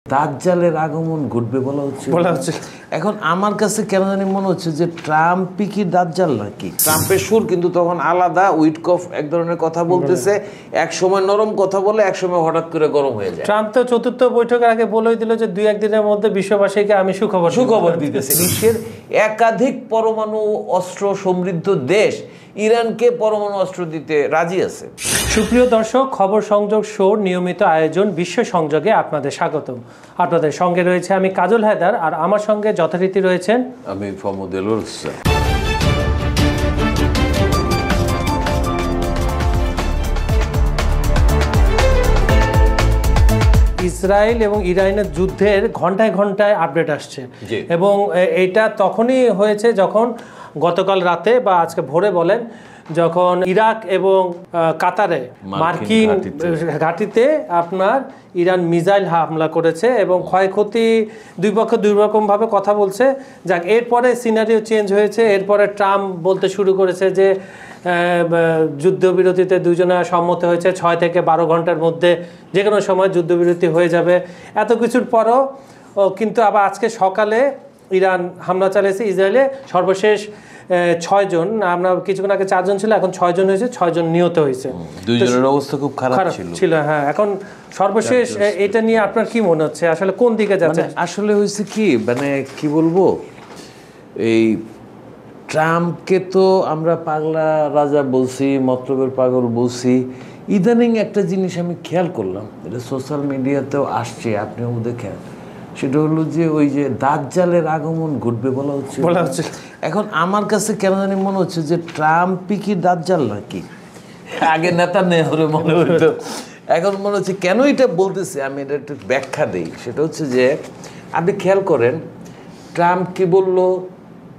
দাজ্জালের আগমন ঘটবে বলা হচ্ছে। এখন আমার কাছে কেন জানি মনে হচ্ছে যে ট্রাম্পই কি দাজ্জাল নাকি। ট্রাম্পের সুর কিন্তু তখন আলাদা, উইটকফ এক ধরনের কথা বলতেছে, এক সময় নরম কথা বলে, এক সময় হঠাৎ করে গরম হয়ে যায়। ট্রাম্প তো চতুর্থ বৈঠকের আগে বলেই দিল যে 2-1 দিনের মধ্যে বিশ্ববাসীকে আমি সুখবর দিতেছি। বিশ্বের একাধিক পরমাণু অস্ত্র সমৃদ্ধ দেশ ইরানকে পরমাণু অস্ত্র দিতে রাজি আছে। সুপ্রিয় দর্শক, খবর সংযোগ শোর নিয়মিত আয়োজন বিশ্ব সংযোগে আপনাদের স্বাগতম। আপনাদের সঙ্গে রয়েছে আমি কাজল হায়দার, আর আমার সঙ্গে যথারীতি রয়েছেন আমি ফহমুদ এলওর হোসেন। ইসরায়েল এবং ইরানের যুদ্ধের ঘন্টায় ঘন্টায় আপডেট আসছে, এবং এটা তখনই হয়েছে যখন গতকাল রাতে বা আজকে ভোরে বলেন, যখন ইরাক এবং কাতারে মার্কিন ঘাঁটিতে আপনার ইরান মিসাইল হামলা করেছে এবং ক্ষয়ক্ষতি দুই পক্ষ দুই রকমভাবে কথা বলছে। যাক, এরপরে সিনারিও চেঞ্জ হয়েছে। এরপরে ট্রাম্প বলতে শুরু করেছে যে যুদ্ধবিরতিতে দুজনে সম্মত হয়েছে, 6 থেকে 12 ঘন্টার মধ্যে যে কোনো সময় যুদ্ধবিরতি হয়ে যাবে। এত কিছুর পরও কিন্তু আবার আজকে সকালে ইরান হামলা চালিয়েছে ইসরায়েলে। সর্বশেষ 6 জন, আমরা কিছুক্ষণ আগে 4 জন ছিল, এখন 6 জন হয়েছে, 6 জন নিহত হয়েছে। দুইজনের অবস্থা খুব খারাপ ছিল। হ্যাঁ, এখন সর্বশেষ এটা নিয়ে আপনার কি মনে হচ্ছে, আসলে কোন দিকে যাচ্ছে? আসলে হয়েছে কি, মানে কি বলবো, এই ট্রাম্পকে তো আমরা পাগলা রাজা বলছি, মতলবের পাগল বলছি। ইদানিং একটা জিনিস আমি খেয়াল করলাম, এটা সোশ্যাল মিডিয়াতেও আসছে, আপনিও দেখেন, সেটা হলো যে ওই যে দাজ্জালের আগমন ঘটবে বলা হচ্ছে। এখন আমার কাছে কেন জানি মনে হচ্ছে যে ট্রাম্পই কি দাজ্জাল নাকি। আগে নেতা নেহরে মনে হতো, এখন মনে হচ্ছে কেন এটা বলতেছে, আমি এটা একটু ব্যাখ্যা দিই। সেটা হচ্ছে যে আপনি খেয়াল করেন, ট্রাম্প কি বলল,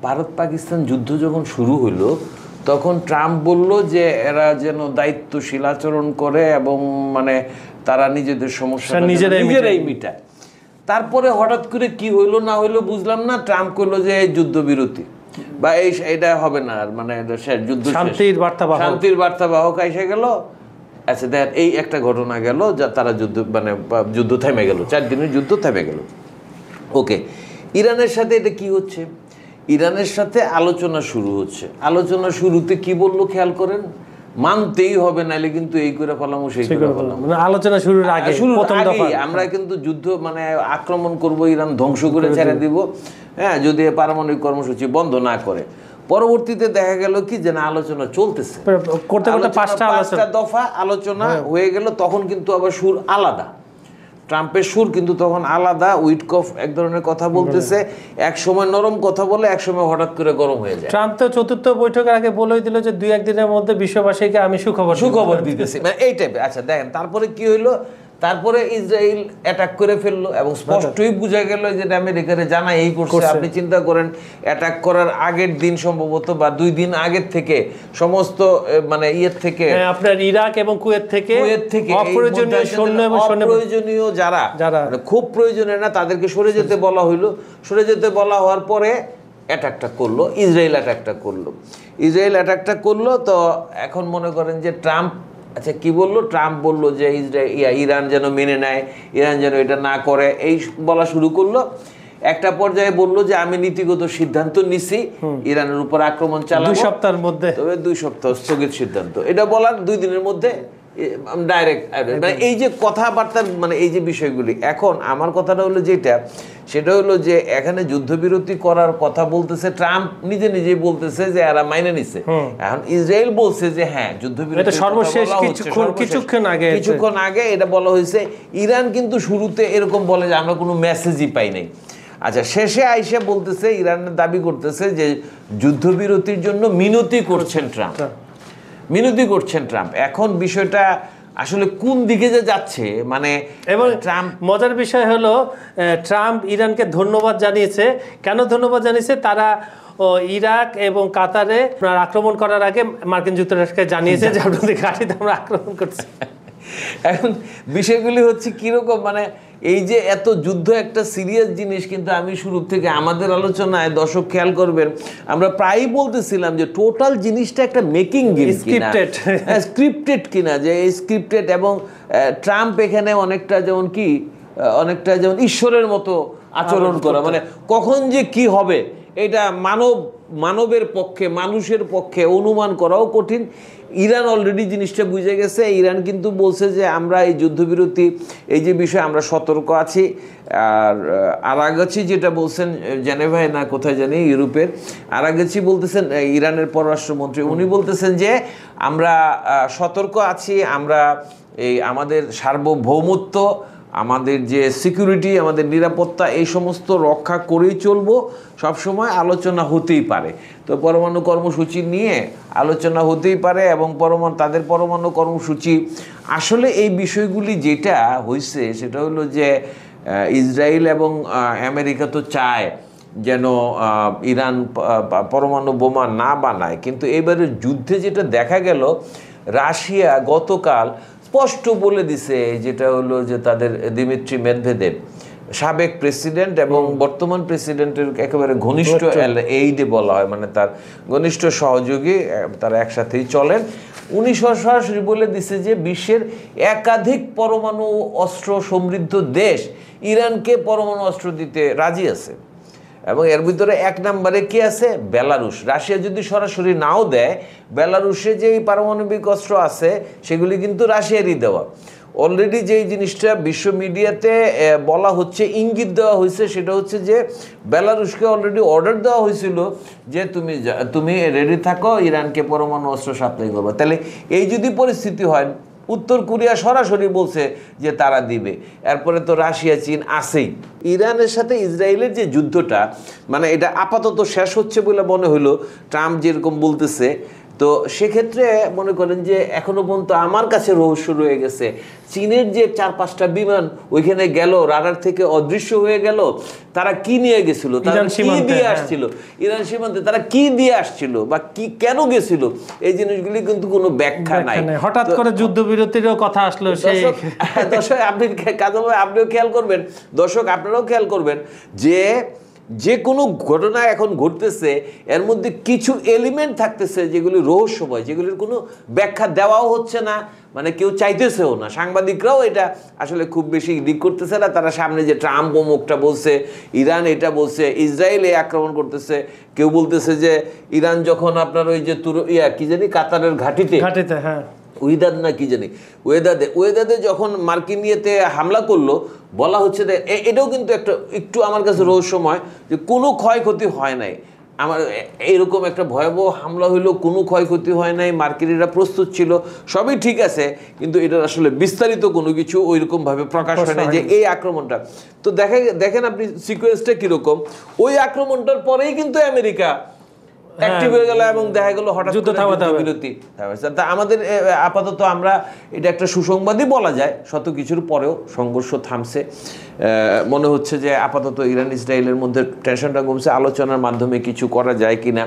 ভারত পাকিস্তান যুদ্ধ যখন শুরু হইলো তখন ট্রাম্প বলল যে এরা যেন দায়িত্বশীল আচরণ করে এবং মানে তারা নিজেদের সমস্যা নিজেরাই মিটায়। তারপরে হঠাৎ করে কি হইলো না হইলো বুঝলাম না, ট্রাম্প করলো যে যুদ্ধবিরতি বা এটা হবে না, আর মানে যুদ্ধ শান্তির বার্তাবাহক এসে গেল। আচ্ছা দেখ, এই একটা ঘটনা গেল যা তারা যুদ্ধ থেমে গেল, 4 দিনের যুদ্ধ থেমে গেল। ওকে, ইরানের সাথে এটা কি হচ্ছে, ইরানের সাথে আলোচনা শুরু হচ্ছে। আলোচনা শুরুতে কি বললো খেয়াল করেন, মানতেই হবে, নাইলে কিন্তু এই করে ফেলাম সেই করে ফেলাম। আলোচনা শুরুর আগে আমরা কিন্তু যুদ্ধ মানে আক্রমণ করব, ইরান ধ্বংস করে ছেড়ে দিব, হ্যাঁ, যদি পারমাণবিক কর্মসূচি বন্ধ না করে। পরবর্তীতে দেখা গেল কি যে না, আলোচনা চলতেছে, করতে করতে 5টা দফা আলোচনা হয়ে গেল। তখন কিন্তু আবার সুর আলাদা, ট্রাম্পের সুর কিন্তু তখন আলাদা, উইটকফ এক ধরনের কথা বলতেছে, এক সময় নরম কথা বলে, এক সময় হঠাৎ করে গরম হয়ে যায়। ট্রাম্প তো চতুর্থ বৈঠকের আগে বলেই দিল যে 2-1 দিনের মধ্যে বিশ্ববাসীকে আমি সুখবর দিতেছি, মানে এই টাইপের। আচ্ছা দেখেন, তারপরে কি হইলো, তারপরে ইসরায়েল অ্যাটাক করে ফেললো এবং স্পষ্টই বোঝা গেল যে আমেরিকারে জানা এই করছে। আপনি চিন্তা করেন, অ্যাটাক করার আগের দিন সম্ভবত বা 2 দিন আগের থেকে সমস্ত মানে ইয়ের থেকে আপনার ইরাক এবং কুয়েত থেকে অপ্রয়োজনীয় সৈন্য এবং অপ্রয়োজনীয় যারা মানে খুব প্রয়োজনীয় না তাদেরকে সরে যেতে বলা হইলো। সরে যেতে বলা হওয়ার পরে অ্যাটাকটা করলো, ইসরায়েল অ্যাটাকটা করলো। তো এখন মনে করেন যে ট্রাম্প, আচ্ছা কি বললো, ট্রাম্প বললো যে ইরান যেন মেনে নেয়, ইরান যেন এটা না করে, এই বলা শুরু করলো। একটা পর্যায়ে বললো যে আমি নীতিগত সিদ্ধান্ত নিছি ইরানের উপর আক্রমণ চালাবো 2 সপ্তাহের মধ্যে, তবে 2 সপ্তাহ স্থগিত সিদ্ধান্ত। এটা বলার 2 দিনের মধ্যে ডাইরেক্ট, মানে এই যে কথাবার্তার মানে এই যে বিষয়গুলি। এখন আমার কথাটা হলো যেটা, সেটা হলো যে এখানে যুদ্ধবিরতি করার কথা বলতেছে ট্রাম্প, নিজেই বলতেছে যে এরা মাইনে নিছে। এখন ইসরায়েল বলছে যে হ্যাঁ যুদ্ধবিরতি সর্বশেষ কিছুক্ষণ আগে এটা বলা হয়েছে। ইরান কিন্তু শুরুতে এরকম বলে যে আমরা কোনো মেসেজই পাই নাই। আচ্ছা, শেষে আইসা বলতেছে, ইরানের দাবি করতেছে যে যুদ্ধবিরতির জন্য মিনতি করছেন ট্রাম্প। এখন বিষয়টা আসলে কোন দিকে যে যাচ্ছে, মানে এবং ট্রাম্প, মজার বিষয় হলো ট্রাম্প ইরানকে ধন্যবাদ জানিয়েছে। কেন ধন্যবাদ জানিয়েছে? তারা ইরাক এবং কাতারে আক্রমণ করার আগে মার্কিন যুক্তরাষ্ট্রকে জানিয়েছে যে আপনাদের ঘাঁটিতে আমরা আক্রমণ করছি। এখন বিষয়গুলি হচ্ছে কিরকম, মানে এই যে এত যুদ্ধ একটা সিরিয়াস জিনিস, কিন্তু আমি শুরু থেকে আমাদের আলোচনায় দর্শক খেয়াল করবেন, আমরা প্রায়ই বলতেছিলাম যে টোটাল জিনিসটা একটা মেকিং গেম, স্ক্রিপ্টেড কিনা, যে স্ক্রিপ্টেড। এবং ট্রাম্প এখানে অনেকটা যেমন কি অনেকটা যেমন ঈশ্বরের মতো আচরণ করা, মানে কখন যে কি হবে এটা মানবের পক্ষে, মানুষের পক্ষে অনুমান করাও কঠিন। ইরান অলরেডি জিনিসটা বুঝে গেছে। ইরান কিন্তু বলছে যে আমরা এই যুদ্ধবিরতি, এই যে বিষয়ে আমরা সতর্ক আছি। আর আরাগাচি যেটা বলছেন জেনেভায় না কোথায় জানি ইউরোপের, আরাগাচি বলতেছেন ইরানের পররাষ্ট্রমন্ত্রী, উনি বলতেছেন যে আমরা সতর্ক আছি, আমরা এই আমাদের সার্বভৌমত্ব, আমাদের যে সিকিউরিটি, আমাদের নিরাপত্তা, এই সমস্ত রক্ষা করেই চলবো। সবসময় আলোচনা হতেই পারে, তো পরমাণু কর্মসূচি নিয়ে আলোচনা হতেই পারে, এবং তাদের পরমাণু কর্মসূচি আসলে এই বিষয়গুলি যেটা হয়েছে সেটা হলো যে ইসরায়েল এবং আমেরিকা তো চায় যেন ইরান পরমাণু বোমা না বানায়, কিন্তু এবারের যুদ্ধে যেটা দেখা গেল, রাশিয়া গতকাল স্পষ্ট বলে দিছে, যেটা হলো যে তাদের দিমিত্রি মেদভেদেভ, সাবেক প্রেসিডেন্ট এবং বর্তমান প্রেসিডেন্টের একেবারে ঘনিষ্ঠ এইডে বলা হয়, মানে তার ঘনিষ্ঠ সহযোগী, তারা একসাথেই চলেন। উনি সরাসরি বলে দিছে যে বিশ্বের একাধিক পরমাণু অস্ত্র সমৃদ্ধ দেশ ইরানকে পরমাণু অস্ত্র দিতে রাজি আছে, এবং এর ভিতরে এক নম্বরে কি আছে? বেলারুশ। রাশিয়া যদি সরাসরি নাও দেয়, বেলারুশে যে পারমাণবিক অস্ত্র আছে সেগুলি কিন্তু রাশিয়ারই দেওয়া। অলরেডি যেই জিনিসটা বিশ্ব মিডিয়াতে বলা হচ্ছে, ইঙ্গিত দেওয়া হয়েছে, সেটা হচ্ছে যে বেলারুশকে অলরেডি অর্ডার দেওয়া হয়েছিল যে তুমি রেডি থাকো, ইরানকে পরমাণু অস্ত্র সাপ্লাই করবে। তাহলে এই যদি পরিস্থিতি হয়, উত্তর কোরিয়া সরাসরি বলছে যে তারা দিবে, এরপরে তো রাশিয়া, চীন আছেই। ইরানের সাথে ইসরায়েলের যে যুদ্ধটা, মানে এটা আপাতত শেষ হচ্ছে বলে মনে হলো, ট্রাম্প যেরকম বলতেছে। তো সেক্ষেত্রে মনে করেন যে এখনো পর্যন্ত আমার কাছে রহস্য রয়ে গেছে, চীনের যে 4-5টা বিমান ওইখানে গেল, রাডার থেকে অদৃশ্য হয়ে গেল, তারা কি নিয়ে গেছিল, তারা কি দিয়ে আসছিল, ইরান সীমান্তে তারা কি দিয়ে আসছিল বা কি কেন গেছিল, এই জিনিসগুলি কিন্তু কোনো ব্যাখ্যা নাই। হঠাৎ করে যুদ্ধবিরতিরও কথা আসলো। দর্শক আপনি কাজল ভাই, আপনিও খেয়াল করবেন, দর্শক আপনারাও খেয়াল করবেন যে কোনো ঘটনা এখন ঘটতেছে, এর মধ্যে কিছু এলিমেন্ট থাকতেছে যেগুলি রহস্যময়, যেগুলির কোনো ব্যাখ্যা দেওয়াও হচ্ছে না, মানে কেউ চাইতেছেও না। সাংবাদিকরাও এটা আসলে খুব বেশি দিক করতেছে না। তারা সামনে যে ট্রাম্প অমুকটা বলছে, ইরান এটা বলছে, ইসরায়েল আক্রমণ করতেছে, কেউ বলতেছে যে ইরান যখন আপনার ওই যে কি জানি কাতারের ঘাটিতে, হ্যাঁ উইদাদ না কি জানি, ওয়েদাদে যখন মার্কিন ইয়েতে হামলা করলো, বলা হচ্ছে যে এটাও কিন্তু একটু আমার কাছে রহস্যময়, যে কোনো ক্ষয়ক্ষতি হয় নাই। আমার এরকম একটা ভয়াবহ হামলা হইলো, কোনো ক্ষয়ক্ষতি হয় নাই, মার্কিনিরা প্রস্তুত ছিল, সবই ঠিক আছে, কিন্তু এটার আসলে বিস্তারিত কোনো কিছু ওইরকমভাবে প্রকাশ হয় না যে এই আক্রমণটা। তো দেখেন আপনি সিকোয়েন্সটা কীরকম, ওই আক্রমণটার পরেই কিন্তু আমেরিকা অ্যাক্টিভ হয়ে গেল এবং দেখা গেল হঠাৎ বিরতি। আমাদের আপাতত আমরা এটা একটা সুসংবাদই বলা যায়, শত কিছুর পরেও সংঘর্ষ থামছে, মনে হচ্ছে যে আপাতত ইরান ইসরায়েলের মধ্যে টেনশনটা কমছে। আলোচনার মাধ্যমে কিছু করা যায় কিনা,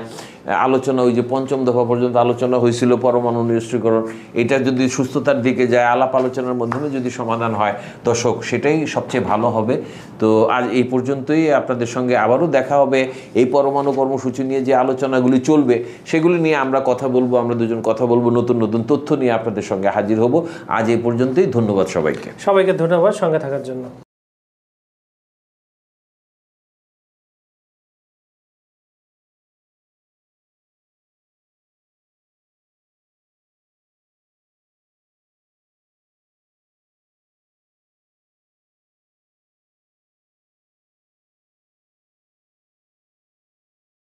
আলোচনা ওই যে 5ম দফা পর্যন্ত আলোচনা হয়েছিল পরমাণু নিরস্ত্রীকরণ, এটা যদি সুস্থতার দিকে যায়, আলাপ আলোচনার মাধ্যমে যদি সমাধান হয়, দর্শক সেটাই সবচেয়ে ভালো হবে। তো আজ এই পর্যন্তই, আপনাদের সঙ্গে আবারও দেখা হবে। এই পরমাণু কর্মসূচি নিয়ে যে আলোচনাগুলি চলবে সেগুলি নিয়ে আমরা কথা বলবো, আমরা দুজন কথা বলবো, নতুন নতুন তথ্য নিয়ে আপনাদের সঙ্গে হাজির হব। আজ এই পর্যন্তই, ধন্যবাদ সবাইকে। ধন্যবাদ সঙ্গে থাকার জন্য।